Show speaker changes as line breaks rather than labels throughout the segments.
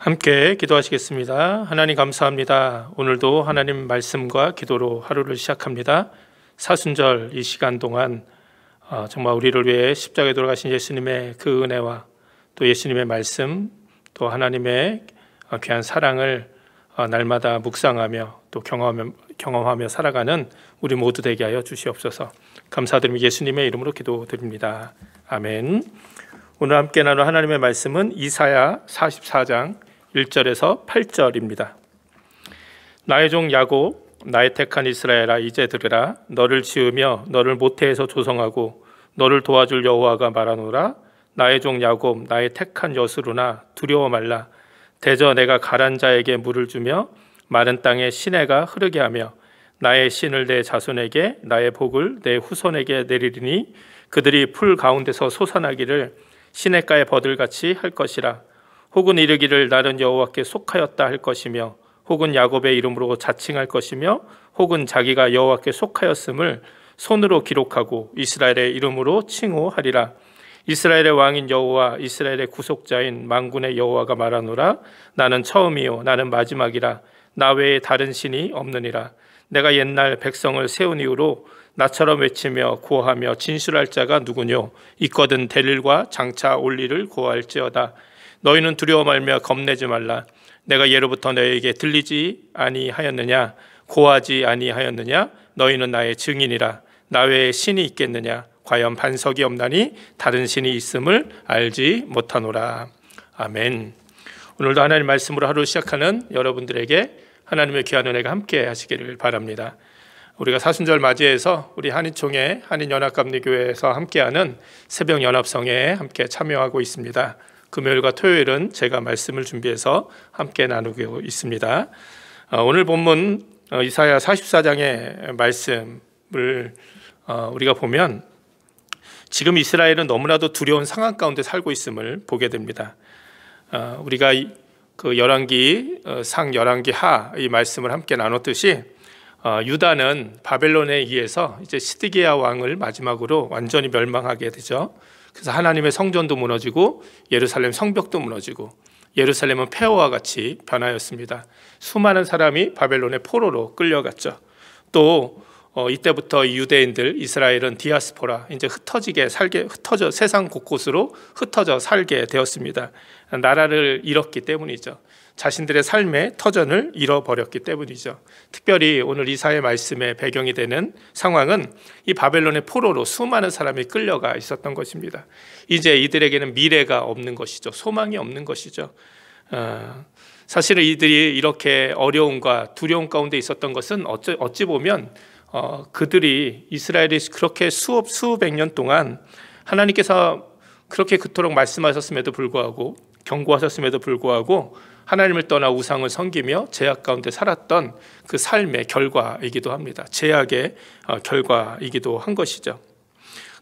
함께 기도하시겠습니다. 하나님 감사합니다. 오늘도 하나님 말씀과 기도로 하루를 시작합니다. 사순절 이 시간 동안 정말 우리를 위해 십자가에 돌아가신 예수님의 그 은혜와 또 예수님의 말씀 또 하나님의 귀한 사랑을 날마다 묵상하며 또 경험하며 살아가는 우리 모두 되게 하여 주시옵소서. 감사드리며 예수님의 이름으로 기도드립니다. 아멘. 오늘 함께 나눌 하나님의 말씀은 이사야 44장 1절에서 8절입니다. 나의 종 야곱, 나의 택한 이스라엘아, 이제 들으라. 너를 지으며 너를 모태에서 조성하고 너를 도와줄 여호와가 말하노라. 나의 종 야곱, 나의 택한 여수루나 두려워 말라. 대저 내가 가란 자에게 물을 주며 마른 땅에 시내가 흐르게 하며 나의 신을 내 자손에게 나의 복을 내 후손에게 내리리니 그들이 풀 가운데서 솟아나기를 시냇가의 버들같이 할 것이라. 혹은 이르기를 나는 여호와께 속하였다 할 것이며 혹은 야곱의 이름으로 자칭할 것이며 혹은 자기가 여호와께 속하였음을 손으로 기록하고 이스라엘의 이름으로 칭호하리라. 이스라엘의 왕인 여호와 이스라엘의 구속자인 만군의 여호와가 말하노라. 나는 처음이요 나는 마지막이라. 나 외에 다른 신이 없느니라. 내가 옛날 백성을 세운 이후로 나처럼 외치며 구하며 진술할 자가 누구뇨? 있거든 델일과 장차 올 일을 구할지어다. 너희는 두려워 말며 겁내지 말라. 내가 예로부터 너희에게 들리지 아니하였느냐? 고하지 아니하였느냐? 너희는 나의 증인이라. 나 외에 신이 있겠느냐? 과연 반석이 없나니 다른 신이 있음을 알지 못하노라. 아멘. 오늘도 하나님 말씀으로 하루 시작하는 여러분들에게 하나님의 귀한 은혜가 함께 하시기를 바랍니다. 우리가 사순절 맞이해서 우리 한인총회 한인연합감리교회에서 함께하는 새벽 연합성회에 함께 참여하고 있습니다. 금요일과 토요일은 제가 말씀을 준비해서 함께 나누고 있습니다. 오늘 본문 이사야 44장의 말씀을 우리가 보면 지금 이스라엘은 너무나도 두려운 상황 가운데 살고 있음을 보게 됩니다. 우리가 그 열왕기 상 열왕기 하 이 말씀을 함께 나눴듯이 유다는 바벨론에 의해서 이제 시드기야 왕을 마지막으로 완전히 멸망하게 되죠. 그래서 하나님의 성전도 무너지고 예루살렘 성벽도 무너지고 예루살렘은 폐허와 같이 변하였습니다. 수많은 사람이 바벨론의 포로로 끌려갔죠. 또 이때부터 유대인들 이스라엘은 디아스포라 이제 흩어져 세상 곳곳으로 흩어져 살게 되었습니다. 나라를 잃었기 때문이죠. 자신들의 삶의 터전을 잃어버렸기 때문이죠. 특별히 오늘 이사야의 말씀의 배경이 되는 상황은 이 바벨론의 포로로 수많은 사람이 끌려가 있었던 것입니다. 이제 이들에게는 미래가 없는 것이죠. 소망이 없는 것이죠. 사실은 이들이 이렇게 어려움과 두려움 가운데 있었던 것은 어찌 보면 그들이 이스라엘이 그렇게 수백 년 동안 하나님께서 그렇게 그토록 말씀하셨음에도 불구하고 경고하셨음에도 불구하고 하나님을 떠나 우상을 섬기며 제약 가운데 살았던 그 삶의 결과이기도 합니다. 제약의 결과이기도 한 것이죠.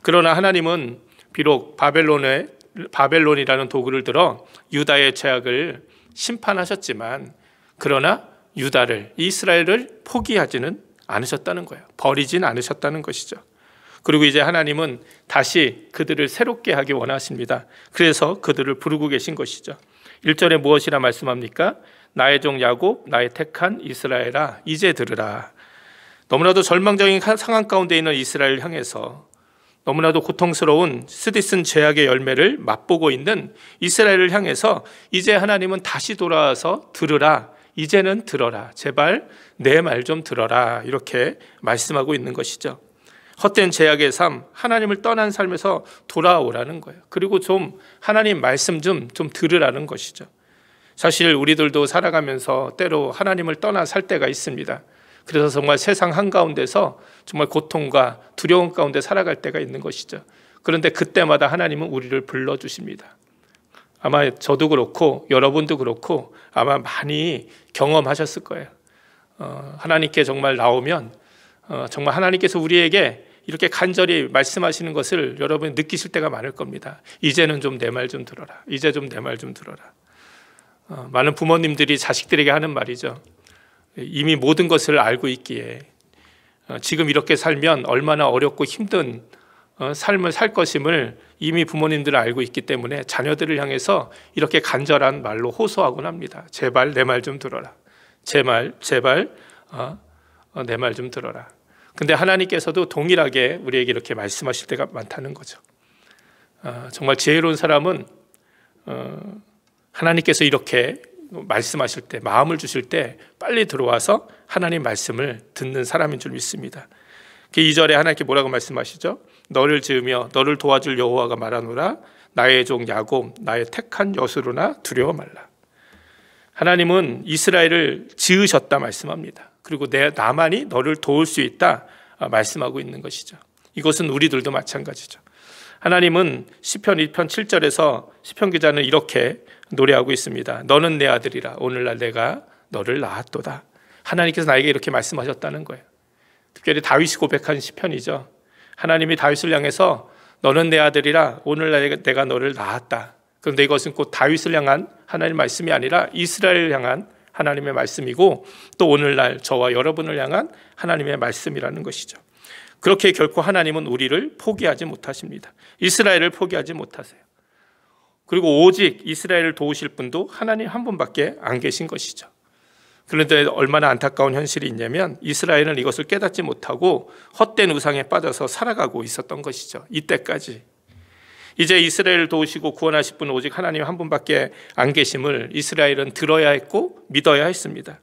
그러나 하나님은 비록 바벨론이라는 도구를 들어 유다의 제약을 심판하셨지만 그러나 유다를 이스라엘을 포기하지는 않으셨다는 거예요. 버리진 않으셨다는 것이죠. 그리고 이제 하나님은 다시 그들을 새롭게 하기 원하십니다. 그래서 그들을 부르고 계신 것이죠. 1절에 무엇이라 말씀합니까? 나의 종 야곱, 나의 택한 이스라엘아, 이제 들으라. 너무나도 절망적인 상황 가운데 있는 이스라엘을 향해서 너무나도 고통스러운 스디슨 죄악의 열매를 맛보고 있는 이스라엘을 향해서 이제 하나님은 다시 돌아와서 들으라. 이제는 들어라. 제발 내 말 좀 들어라. 이렇게 말씀하고 있는 것이죠. 헛된 죄악의 삶, 하나님을 떠난 삶에서 돌아오라는 거예요. 그리고 좀 하나님 말씀 좀 들으라는 것이죠. 사실 우리들도 살아가면서 때로 하나님을 떠나 살 때가 있습니다. 그래서 정말 세상 한가운데서 정말 고통과 두려움 가운데 살아갈 때가 있는 것이죠. 그런데 그때마다 하나님은 우리를 불러주십니다. 아마 저도 그렇고 여러분도 그렇고 아마 많이 경험하셨을 거예요. 하나님께 정말 나오면 정말 하나님께서 우리에게 이렇게 간절히 말씀하시는 것을 여러분이 느끼실 때가 많을 겁니다. 이제는 좀 내 말 좀 들어라. 이제 좀 내 말 좀 들어라. 많은 부모님들이 자식들에게 하는 말이죠. 이미 모든 것을 알고 있기에 지금 이렇게 살면 얼마나 어렵고 힘든 삶을 살 것임을 이미 부모님들은 알고 있기 때문에 자녀들을 향해서 이렇게 간절한 말로 호소하곤 합니다. 제발 내 말 좀 들어라. 제발 내 말 좀 들어라. 근데 하나님께서도 동일하게 우리에게 이렇게 말씀하실 때가 많다는 거죠. 정말 지혜로운 사람은 하나님께서 이렇게 말씀하실 때, 마음을 주실 때 빨리 들어와서 하나님 말씀을 듣는 사람인 줄 믿습니다. 2절에 하나님께 뭐라고 말씀하시죠? 너를 지으며 너를 도와줄 여호와가 말하노라. 나의 종 야곱, 나의 택한 여수로나 두려워 말라. 하나님은 이스라엘을 지으셨다 말씀합니다. 그리고 나만이 너를 도울 수 있다 말씀하고 있는 것이죠. 이것은 우리들도 마찬가지죠. 하나님은 시편 1편 7절에서 시편 기자는 이렇게 노래하고 있습니다. 너는 내 아들이라 오늘날 내가 너를 낳았도다. 하나님께서 나에게 이렇게 말씀하셨다는 거예요. 특별히 다윗이 고백한 시편이죠. 하나님이 다윗을 향해서 너는 내 아들이라 오늘날 내가 너를 낳았다. 그런데 이것은 곧 다윗을 향한 하나님의 말씀이 아니라 이스라엘을 향한 하나님의 말씀이고 또 오늘날 저와 여러분을 향한 하나님의 말씀이라는 것이죠. 그렇게 결코 하나님은 우리를 포기하지 못하십니다. 이스라엘을 포기하지 못하세요. 그리고 오직 이스라엘을 도우실 분도 하나님 한 분밖에 안 계신 것이죠. 그런데 얼마나 안타까운 현실이 있냐면 이스라엘은 이것을 깨닫지 못하고 헛된 우상에 빠져서 살아가고 있었던 것이죠. 이때까지. 이제 이스라엘을 도우시고 구원하실 분은 오직 하나님 한 분밖에 안 계심을 이스라엘은 들어야 했고 믿어야 했습니다.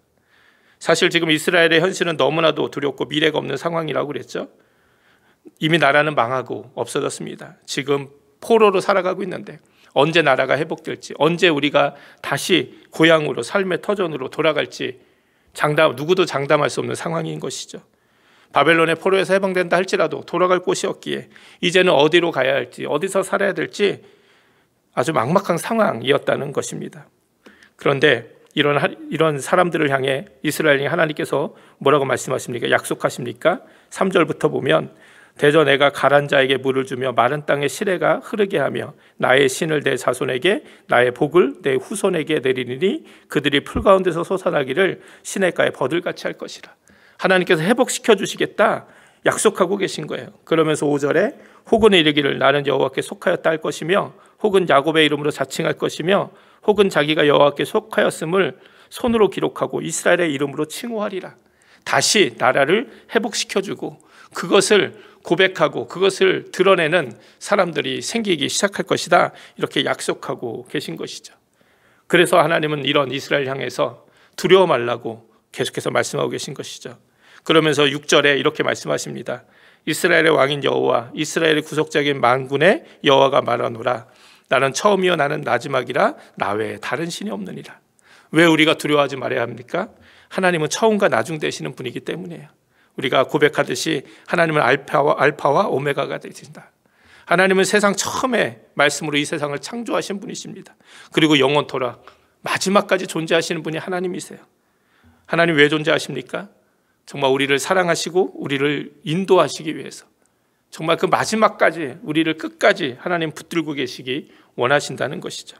사실 지금 이스라엘의 현실은 너무나도 두렵고 미래가 없는 상황이라고 그랬죠. 이미 나라는 망하고 없어졌습니다. 지금 포로로 살아가고 있는데 언제 나라가 회복될지, 언제 우리가 다시 고향으로 삶의 터전으로 돌아갈지 누구도 장담할 수 없는 상황인 것이죠. 바벨론의 포로에서 해방된다 할지라도 돌아갈 곳이 없기에 이제는 어디로 가야 할지, 어디서 살아야 될지 아주 막막한 상황이었다는 것입니다. 그런데 이런 사람들을 향해 이스라엘이 하나님께서 뭐라고 말씀하십니까? 약속하십니까? 3절부터 보면 대저 내가 가란 자에게 물을 주며 마른 땅에 시래가 흐르게 하며 나의 신을 내 자손에게 나의 복을 내 후손에게 내리니 그들이 풀 가운데서 솟아나기를 시냇가에 버들같이 할 것이라. 하나님께서 회복시켜 주시겠다 약속하고 계신 거예요. 그러면서 5절에 혹은 이르기를 나는 여호와께 속하였다 할 것이며 혹은 야곱의 이름으로 자칭할 것이며 혹은 자기가 여호와께 속하였음을 손으로 기록하고 이스라엘의 이름으로 칭호하리라. 다시 나라를 회복시켜주고 그것을 고백하고 그것을 드러내는 사람들이 생기기 시작할 것이다. 이렇게 약속하고 계신 것이죠. 그래서 하나님은 이런 이스라엘 향해서 두려워 말라고 계속해서 말씀하고 계신 것이죠. 그러면서 6절에 이렇게 말씀하십니다. 이스라엘의 왕인 여호와 이스라엘의 구속자인 만군의 여호와가 말하노라. 나는 처음이요 나는 마지막이라 나 외에 다른 신이 없느니라. 왜 우리가 두려워하지 말아야 합니까? 하나님은 처음과 나중 되시는 분이기 때문이에요. 우리가 고백하듯이 하나님은 알파와 오메가가 되신다. 하나님은 세상 처음에 말씀으로 이 세상을 창조하신 분이십니다. 그리고 영원토록 마지막까지 존재하시는 분이 하나님이세요. 하나님 왜 존재하십니까? 정말 우리를 사랑하시고 우리를 인도하시기 위해서 정말 그 마지막까지 우리를 끝까지 하나님 붙들고 계시기 원하신다는 것이죠.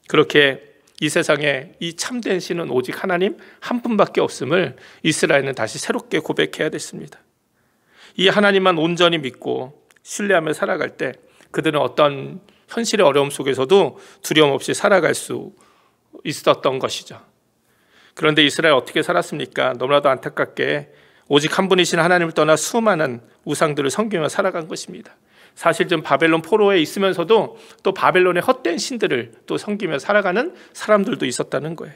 그렇게 이 세상에 이 참된 신은 오직 하나님 한 분밖에 없음을 이스라엘은 다시 새롭게 고백해야 됐습니다. 이 하나님만 온전히 믿고 신뢰하며 살아갈 때 그들은 어떤 현실의 어려움 속에서도 두려움 없이 살아갈 수 있었던 것이죠. 그런데 이스라엘 어떻게 살았습니까? 너무나도 안타깝게 오직 한 분이신 하나님을 떠나 수많은 우상들을 섬기며 살아간 것입니다. 사실 좀 바벨론 포로에 있으면서도 또 바벨론의 헛된 신들을 또 섬기며 살아가는 사람들도 있었다는 거예요.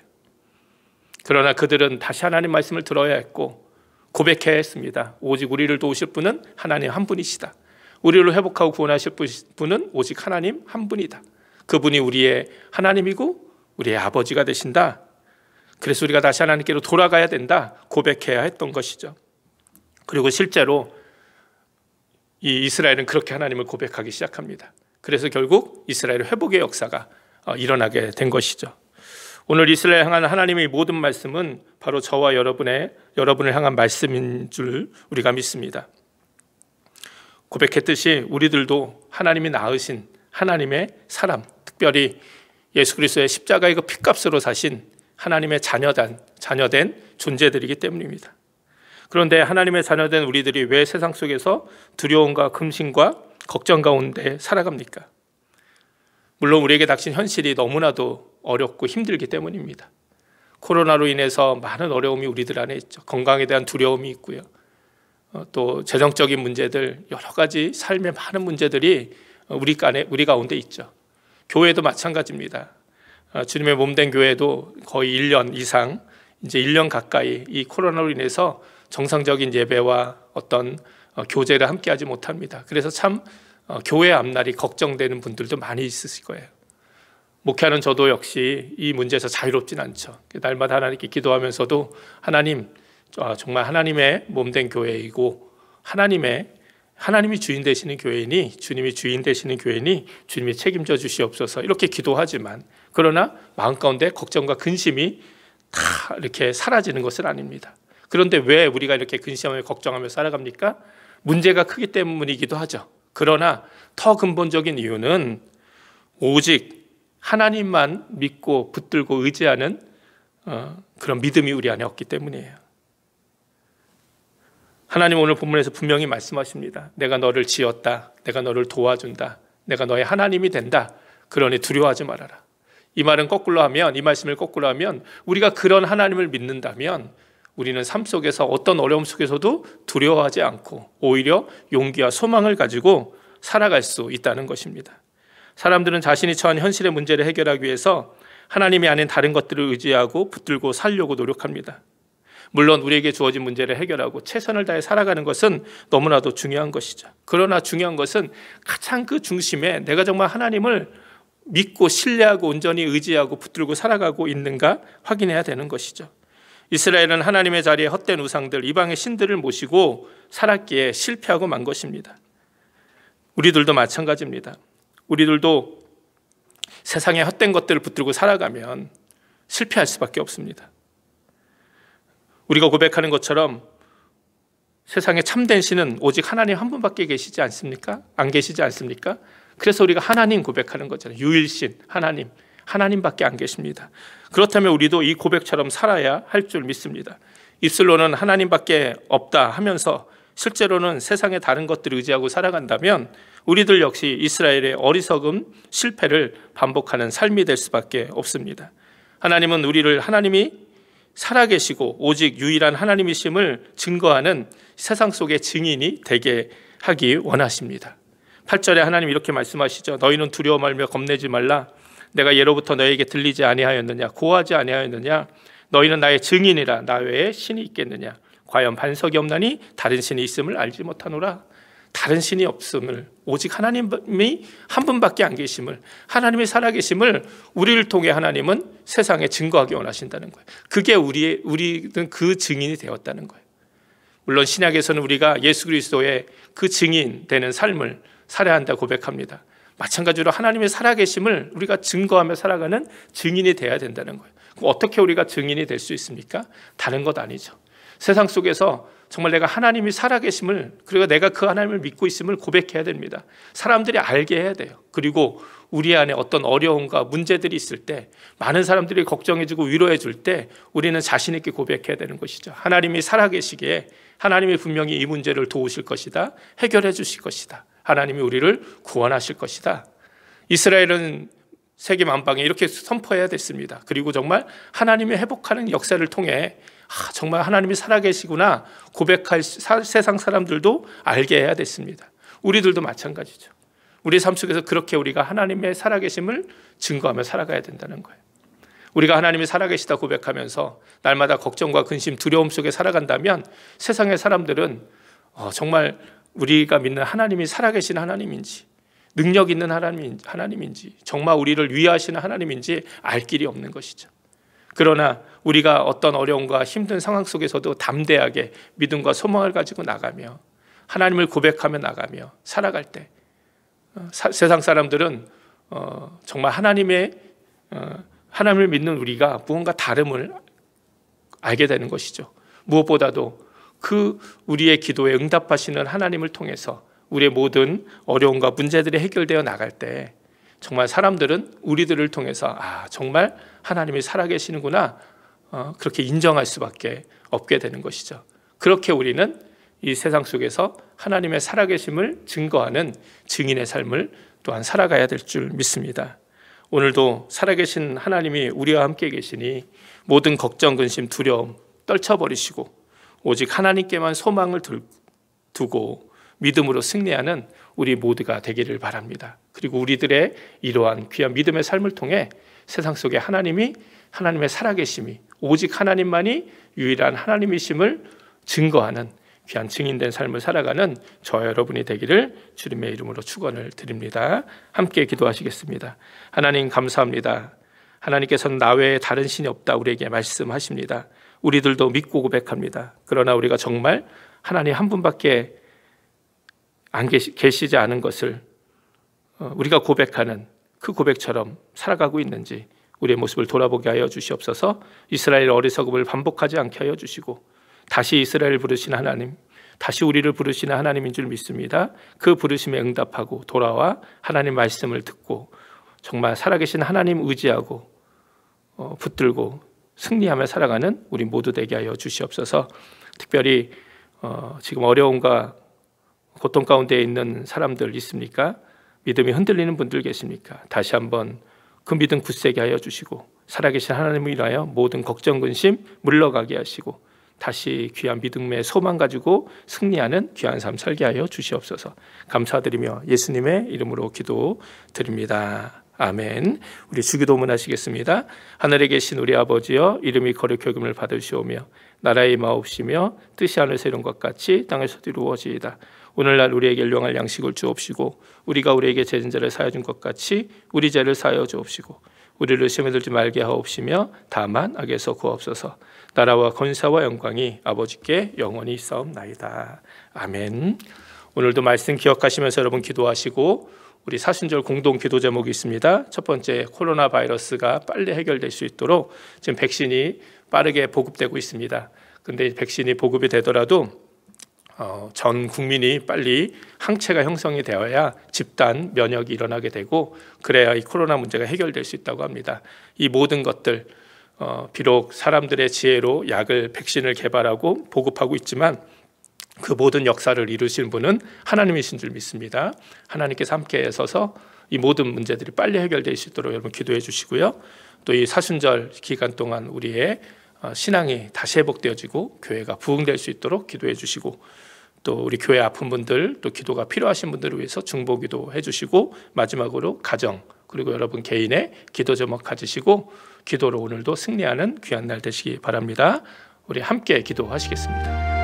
그러나 그들은 다시 하나님 말씀을 들어야 했고 고백해야 했습니다. 오직 우리를 도우실 분은 하나님 한 분이시다. 우리를 회복하고 구원하실 분은 오직 하나님 한 분이다. 그분이 우리의 하나님이고 우리의 아버지가 되신다. 그래서 우리가 다시 하나님께로 돌아가야 된다. 고백해야 했던 것이죠. 그리고 실제로 이 이스라엘은 그렇게 하나님을 고백하기 시작합니다. 그래서 결국 이스라엘의 회복의 역사가 일어나게 된 것이죠. 오늘 이스라엘 향한 하나님의 모든 말씀은 바로 저와 여러분을 향한 말씀인 줄 우리가 믿습니다. 고백했듯이 우리들도 하나님이 낳으신 하나님의 사람, 특별히 예수 그리스도의 십자가의 그 피값으로 사신 하나님의 자녀된 존재들이기 때문입니다. 그런데 하나님의 자녀된 우리들이 왜 세상 속에서 두려움과 금신과 걱정 가운데 살아갑니까? 물론 우리에게 닥친 현실이 너무나도 어렵고 힘들기 때문입니다. 코로나로 인해서 많은 어려움이 우리들 안에 있죠. 건강에 대한 두려움이 있고요. 또 재정적인 문제들, 여러 가지 삶의 많은 문제들이 우리 가운데 있죠. 교회도 마찬가지입니다. 주님의 몸된 교회도 거의 1년 이상, 이제 1년 가까이 이 코로나로 인해서 정상적인 예배와 어떤 교제를 함께하지 못합니다. 그래서 참 교회 앞날이 걱정되는 분들도 많이 있으실 거예요. 목회하는 저도 역시 이 문제에서 자유롭진 않죠. 날마다 하나님께 기도하면서도 하나님, 정말 하나님의 몸된 교회이고 하나님이 주인 되시는 교회니, 주님이 주인 되시는 교회니 주님이 책임져 주시옵소서, 이렇게 기도하지만, 그러나 마음 가운데 걱정과 근심이 다 이렇게 사라지는 것은 아닙니다. 그런데 왜 우리가 이렇게 근심하며 걱정하며 살아갑니까? 문제가 크기 때문이기도 하죠. 그러나 더 근본적인 이유는 오직 하나님만 믿고 붙들고 의지하는 그런 믿음이 우리 안에 없기 때문이에요. 하나님 오늘 본문에서 분명히 말씀하십니다. 내가 너를 지었다. 내가 너를 도와준다. 내가 너의 하나님이 된다. 그러니 두려워하지 말아라. 이 말은 거꾸로 하면, 이 말씀을 거꾸로 하면, 우리가 그런 하나님을 믿는다면 우리는 삶 속에서 어떤 어려움 속에서도 두려워하지 않고 오히려 용기와 소망을 가지고 살아갈 수 있다는 것입니다. 사람들은 자신이 처한 현실의 문제를 해결하기 위해서 하나님이 아닌 다른 것들을 의지하고 붙들고 살려고 노력합니다. 물론 우리에게 주어진 문제를 해결하고 최선을 다해 살아가는 것은 너무나도 중요한 것이죠. 그러나 중요한 것은 가장 그 중심에 내가 정말 하나님을 믿고 신뢰하고 온전히 의지하고 붙들고 살아가고 있는가 확인해야 되는 것이죠. 이스라엘은 하나님의 자리에 헛된 우상들, 이방의 신들을 모시고 살았기에 실패하고 만 것입니다. 우리들도 마찬가지입니다. 우리들도 세상의 헛된 것들을 붙들고 살아가면 실패할 수밖에 없습니다. 우리가 고백하는 것처럼 세상에 참된 신은 오직 하나님 한 분밖에 계시지 않습니까? 안 계시지 않습니까? 그래서 우리가 하나님 고백하는 거잖아요. 유일신 하나님밖에 안 계십니다. 그렇다면 우리도 이 고백처럼 살아야 할 줄 믿습니다. 입술로는 하나님밖에 없다 하면서 실제로는 세상의 다른 것들을 의지하고 살아간다면 우리들 역시 이스라엘의 어리석음, 실패를 반복하는 삶이 될 수밖에 없습니다. 하나님은 우리를 하나님이 살아계시고 오직 유일한 하나님이심을 증거하는 세상 속의 증인이 되게 하기 원하십니다. 8절에 하나님 이렇게 말씀하시죠. 너희는 두려워 말며 겁내지 말라. 내가 예로부터 너에게 들리지 아니하였느냐, 고하지 아니하였느냐. 너희는 나의 증인이라. 나 외에 신이 있겠느냐. 과연 반석이 없나니 다른 신이 있음을 알지 못하노라. 다른 신이 없음을, 오직 하나님이 한 분밖에 안 계심을, 하나님이 살아계심을 우리를 통해 하나님은 세상에 증거하기 원하신다는 거예요. 그게 우리는 그 증인이 되었다는 거예요. 물론 신약에서는 우리가 예수 그리스도의 그 증인 되는 삶을 살아야 한다 고백합니다. 마찬가지로 하나님의 살아계심을 우리가 증거하며 살아가는 증인이 되어야 된다는 거예요. 그럼 어떻게 우리가 증인이 될 수 있습니까? 다른 것 아니죠. 세상 속에서 정말 내가 하나님이 살아계심을, 그리고 내가 그 하나님을 믿고 있음을 고백해야 됩니다. 사람들이 알게 해야 돼요. 그리고 우리 안에 어떤 어려움과 문제들이 있을 때, 많은 사람들이 걱정해주고 위로해줄 때 우리는 자신 있게 고백해야 되는 것이죠. 하나님이 살아계시기에 하나님이 분명히 이 문제를 도우실 것이다, 해결해 주실 것이다, 하나님이 우리를 구원하실 것이다. 이스라엘은 세계 만방에 이렇게 선포해야 됐습니다. 그리고 정말 하나님이 회복하는 역사를 통해 정말 하나님이 살아계시구나 고백할 세상 사람들도 알게 해야 됐습니다. 우리들도 마찬가지죠. 우리 삶 속에서 그렇게 우리가 하나님의 살아계심을 증거하며 살아가야 된다는 거예요. 우리가 하나님이 살아계시다 고백하면서 날마다 걱정과 근심, 두려움 속에 살아간다면 세상의 사람들은 정말 우리가 믿는 하나님이 살아계신 하나님인지, 능력 있는 하나님인지, 정말 우리를 위하시는 하나님인지 알 길이 없는 것이죠. 그러나 우리가 어떤 어려움과 힘든 상황 속에서도 담대하게 믿음과 소망을 가지고 나가며 하나님을 고백하며 나가며 살아갈 때 세상 사람들은 정말 하나님을 믿는 우리가 무언가 다름을 알게 되는 것이죠. 무엇보다도 그 우리의 기도에 응답하시는 하나님을 통해서 우리의 모든 어려움과 문제들이 해결되어 나갈 때 정말 사람들은 우리들을 통해서 정말 하나님이 살아계시는구나 그렇게 인정할 수밖에 없게 되는 것이죠. 그렇게 우리는 이 세상 속에서 하나님의 살아계심을 증거하는 증인의 삶을 또한 살아가야 될 줄 믿습니다. 오늘도 살아계신 하나님이 우리와 함께 계시니 모든 걱정, 근심, 두려움 떨쳐버리시고 오직 하나님께만 소망을 두고 믿음으로 승리하는 우리 모두가 되기를 바랍니다. 그리고 우리들의 이러한 귀한 믿음의 삶을 통해 세상 속에 하나님의 살아계심이 오직 하나님만이 유일한 하나님이심을 증거하는 귀한 증인된 삶을 살아가는 저와 여러분이 되기를 주님의 이름으로 축원을 드립니다. 함께 기도하시겠습니다. 하나님 감사합니다. 하나님께서는 나 외에 다른 신이 없다 우리에게 말씀하십니다. 우리들도 믿고 고백합니다. 그러나 우리가 정말 하나님 한 분밖에 안 계시지 않은 것을 우리가 고백하는 그 고백처럼 살아가고 있는지 우리의 모습을 돌아보게 하여 주시옵소서. 이스라엘 어리석음을 반복하지 않게 하여 주시고 다시 이스라엘 부르시는 하나님, 다시 우리를 부르시는 하나님인 줄 믿습니다. 그 부르심에 응답하고 돌아와 하나님 말씀을 듣고 정말 살아계신 하나님 의지하고 붙들고 승리하며 살아가는 우리 모두 되게 하여 주시옵소서. 특별히 지금 어려움과 고통 가운데 있는 사람들 있습니까? 믿음이 흔들리는 분들 계십니까? 다시 한번 그 믿음 굳세게 하여 주시고 살아계신 하나님을 인하여 모든 걱정 근심 물러가게 하시고 다시 귀한 믿음의 소망 가지고 승리하는 귀한 삶 살게 하여 주시옵소서. 감사드리며 예수님의 이름으로 기도드립니다. 아멘. 우리 주기도문 하시겠습니다. 하늘에 계신 우리 아버지여, 이름이 거룩히 여김을 받으시오며 나라의 임하옵시며 뜻이 하늘에서 이룬 것 같이 땅에서도 이루어지이다. 오늘날 우리에게 일용할 양식을 주옵시고 우리가 우리에게 죄진 자를 사하여 준 것 같이 우리 죄를 사하여 주옵시고 우리를 시험에 들지 말게 하옵시며 다만 악에서 구하옵소서. 나라와 권세와 영광이 아버지께 영원히 있사옵나이다. 아멘. 오늘도 말씀 기억하시면서 여러분 기도하시고 우리 사순절 공동 기도 제목이 있습니다. 첫 번째, 코로나 바이러스가 빨리 해결될 수 있도록 지금 백신이 빠르게 보급되고 있습니다. 근데 백신이 보급이 되더라도 전 국민이 빨리 항체가 형성이 되어야 집단 면역이 일어나게 되고 그래야 이 코로나 문제가 해결될 수 있다고 합니다. 이 모든 것들 비록 사람들의 지혜로 약을 백신을 개발하고 보급하고 있지만 그 모든 역사를 이루신 분은 하나님이신 줄 믿습니다. 하나님께서 함께 서서 이 모든 문제들이 빨리 해결될 수 있도록 여러분 기도해 주시고요. 또 이 사순절 기간 동안 우리의 신앙이 다시 회복되어지고 교회가 부흥될 수 있도록 기도해 주시고 또 우리 교회 아픈 분들 또 기도가 필요하신 분들을 위해서 중보기도 해주시고 마지막으로 가정 그리고 여러분 개인의 기도 제목 가지시고 기도로 오늘도 승리하는 귀한 날 되시기 바랍니다. 우리 함께 기도하시겠습니다.